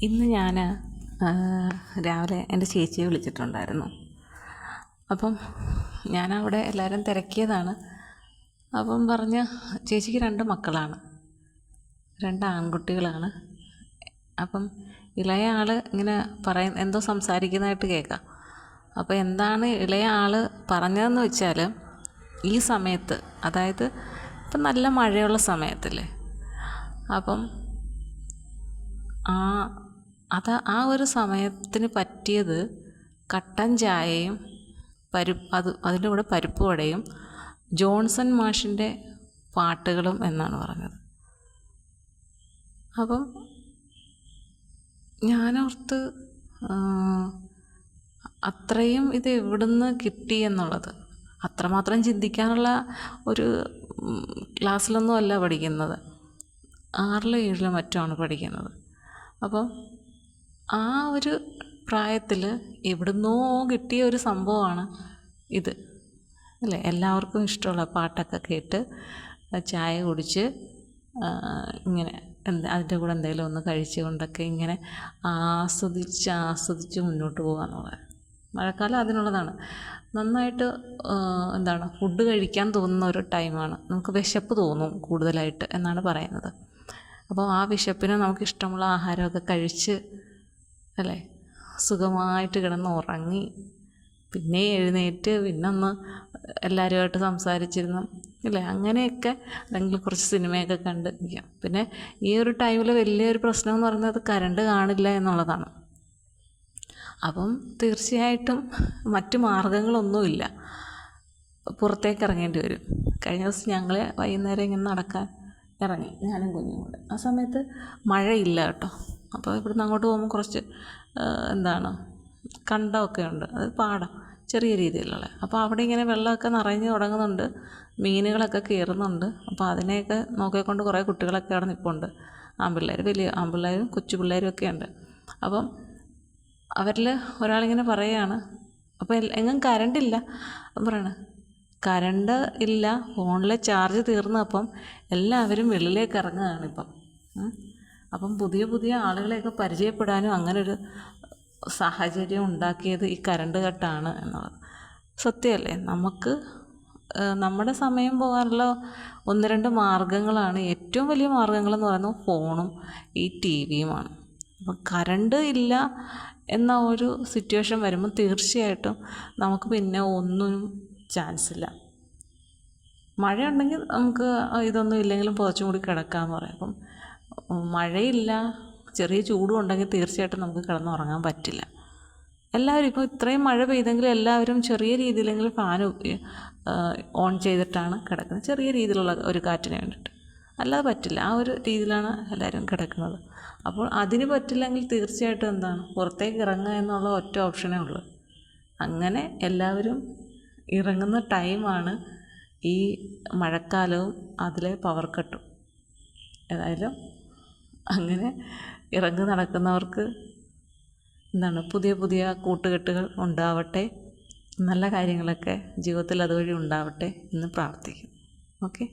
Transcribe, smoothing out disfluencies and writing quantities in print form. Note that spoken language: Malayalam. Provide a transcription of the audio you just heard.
ഇന്ന് ഞാൻ രാവിലെ എൻ്റെ ചേച്ചിയെ വിളിച്ചിട്ടുണ്ടായിരുന്നു. അപ്പം ഞാനവിടെ എല്ലാവരും തിരക്കിയതാണ്. അപ്പം പറഞ്ഞ് ചേച്ചിക്ക് 2 മക്കളാണ്, 2 ആൺകുട്ടികളാണ്. അപ്പം ഇളയ ആൾ ഇങ്ങനെ എന്തോ സംസാരിക്കുന്നതായിട്ട് കേൾക്കാം. അപ്പോൾ എന്താണ് ഇളയ ആൾ പറഞ്ഞതെന്ന് വെച്ചാൽ, ഈ സമയത്ത്, അതായത് ഇപ്പം നല്ല മഴയുള്ള സമയത്തല്ലേ, അപ്പം ആ ഒരു സമയത്തിന് പറ്റിയത് കട്ടൻ ചായയും അതിൻ്റെ കൂടെ പരിപ്പ് വടയും ജോൺസൺ മാഷിൻ്റെ പാട്ടുകളും എന്നാണ് പറഞ്ഞത്. അപ്പം ഞാനോർത്ത് അത്രയും ഇത് എവിടുന്ന് കിട്ടി എന്നുള്ളത്. അത്രമാത്രം ചിന്തിക്കാനുള്ള ഒരു ക്ലാസ്സിലൊന്നും അല്ല പഠിക്കുന്നത്, 6-ലും 7-ലും മറ്റുമാണ് പഠിക്കുന്നത്. അപ്പം ആ ഒരു പ്രായത്തിൽ എവിടുന്നോ കിട്ടിയ ഒരു സംഭവമാണ് ഇത് അല്ലേ. എല്ലാവർക്കും ഇഷ്ടമുള്ള പാട്ടൊക്കെ കേട്ട് ചായ കുടിച്ച് ഇങ്ങനെ അതിൻ്റെ കൂടെ എന്തെങ്കിലും ഒന്ന് കഴിച്ചുകൊണ്ടൊക്കെ ഇങ്ങനെ ആസ്വദിച്ച് മുന്നോട്ട് പോകുക എന്നുള്ളത്. മഴക്കാലം അതിനുള്ളതാണ്. നന്നായിട്ട് ഫുഡ് കഴിക്കാൻ തോന്നുന്ന ഒരു ടൈമാണ്. നമുക്ക് വിശപ്പ് തോന്നും കൂടുതലായിട്ട് എന്നാണ് പറയുന്നത്. അപ്പോൾ ആ വിശപ്പിന് നമുക്കിഷ്ടമുള്ള ആഹാരമൊക്കെ കഴിച്ച് അല്ലേ, സുഖമായിട്ട് കിടന്ന് ഉറങ്ങി, പിന്നെ എഴുന്നേറ്റ് പിന്നൊന്ന് എല്ലാവരുമായിട്ട് സംസാരിച്ചിരുന്നു അല്ലേ, അങ്ങനെയൊക്കെ അല്ലെങ്കിൽ കുറച്ച് സിനിമയൊക്കെ കണ്ട് ഇരിക്കാം. പിന്നെ ഈ ഒരു ടൈമിൽ വലിയൊരു പ്രശ്നം എന്ന് പറയുന്നത് കറണ്ട് കാണില്ല എന്നുള്ളതാണ്. അപ്പം തീർച്ചയായിട്ടും മറ്റു മാർഗങ്ങളൊന്നുമില്ല, പുറത്തേക്ക് ഇറങ്ങേണ്ടി വരും. കഴിഞ്ഞ ദിവസം ഞങ്ങൾ വൈകുന്നേരം ഇങ്ങനെ നടക്കാൻ ഇറങ്ങി, ഞാനും കുഞ്ഞും കൂടെ. ആ സമയത്ത് മഴയില്ല കേട്ടോ. അപ്പോൾ ഇവിടുന്ന് അങ്ങോട്ട് പോകുമ്പോൾ കുറച്ച് കണ്ടമൊക്കെ ഉണ്ട്, അത് പാടം ചെറിയ രീതിയിലുള്ള. അപ്പോൾ അവിടെ ഇങ്ങനെ വെള്ളമൊക്കെ നിറഞ്ഞ് തുടങ്ങുന്നുണ്ട്, മീനുകളൊക്കെ കയറുന്നുണ്ട്. അപ്പോൾ അതിനെയൊക്കെ നോക്കിക്കൊണ്ട് കുറേ കുട്ടികളൊക്കെ അവിടെ നിൽപ്പുണ്ട്. ആൺപിള്ളേർ, വലിയ ആൺപിള്ളേരും കൊച്ചു പിള്ളേരും ഒക്കെ ഉണ്ട്. അപ്പം അവരിൽ ഒരാളിങ്ങനെ പറയുകയാണ്, അപ്പോൾ എങ്ങും കരണ്ടില്ല. അപ്പം പറയണ കരണ്ട് ഇല്ല, ഫോണിലെ ചാർജ് തീർന്നു. അപ്പം എല്ലാവരും വെളിയിലേക്ക് ഇറങ്ങുകയാണ് ഇപ്പം. അപ്പം പുതിയ പുതിയ ആളുകളെയൊക്കെ പരിചയപ്പെടാനും അങ്ങനൊരു സാഹചര്യം ഉണ്ടാക്കിയത് ഈ കരണ്ട് കട്ടാണ് എന്നുള്ളത് സത്യമല്ലേ. നമുക്ക് നമ്മുടെ സമയം പോകാനുള്ള 1-2 മാർഗ്ഗങ്ങളാണ്. ഏറ്റവും വലിയ മാർഗ്ഗങ്ങളെന്ന് പറയുന്നത് ഫോണും ഈ TV-യുമാണ്. അപ്പം കരണ്ട് ഇല്ല എന്ന ഒരു സിറ്റുവേഷൻ വരുമ്പോൾ തീർച്ചയായിട്ടും നമുക്ക് പിന്നെ ഒന്നിനും ചാൻസ് ഇല്ല. മഴയുണ്ടെങ്കിൽ നമുക്ക് ഇതൊന്നും ഇല്ലെങ്കിലും പുതച്ചും കൂടി കിടക്കാമെന്ന് പറയാം. അപ്പം മഴയില്ല, ചെറിയ ചൂടും ഉണ്ടെങ്കിൽ തീർച്ചയായിട്ടും നമുക്ക് കിടന്നുറങ്ങാൻ പറ്റില്ല. എല്ലാവരും ഇപ്പോൾ ഇത്രയും മഴ പെയ്തെങ്കിലും എല്ലാവരും ചെറിയ രീതിയിലെങ്കിലും ഫാൻ ഓൺ ചെയ്തിട്ടാണ് കിടക്കുന്നത്, ചെറിയ രീതിയിലുള്ള ഒരു കാറ്റിന് വേണ്ടിയിട്ട്. അല്ലാതെ പറ്റില്ല, ആ ഒരു രീതിയിലാണ് എല്ലാവരും കിടക്കുന്നത്. അപ്പോൾ അതിന് പറ്റില്ലെങ്കിൽ തീർച്ചയായിട്ടും പുറത്തേക്ക് ഇറങ്ങുക എന്നുള്ള ഒറ്റ ഓപ്ഷനേ ഉള്ളൂ. അങ്ങനെ എല്ലാവരും ഇറങ്ങുന്ന ടൈമാണ് ഈ മഴക്കാലവും അതിലെ പവർ കട്ടും. ഏതായാലും അങ്ങനെ ഇറങ്ങി നടക്കുന്നവർക്ക് പുതിയ പുതിയ കൂട്ടുകെട്ടുകൾ ഉണ്ടാവട്ടെ, നല്ല കാര്യങ്ങളൊക്കെ ജീവിതത്തിൽ അതുവഴി ഉണ്ടാവട്ടെ എന്ന് പ്രാർത്ഥിക്കുന്നു. ഓക്കെ.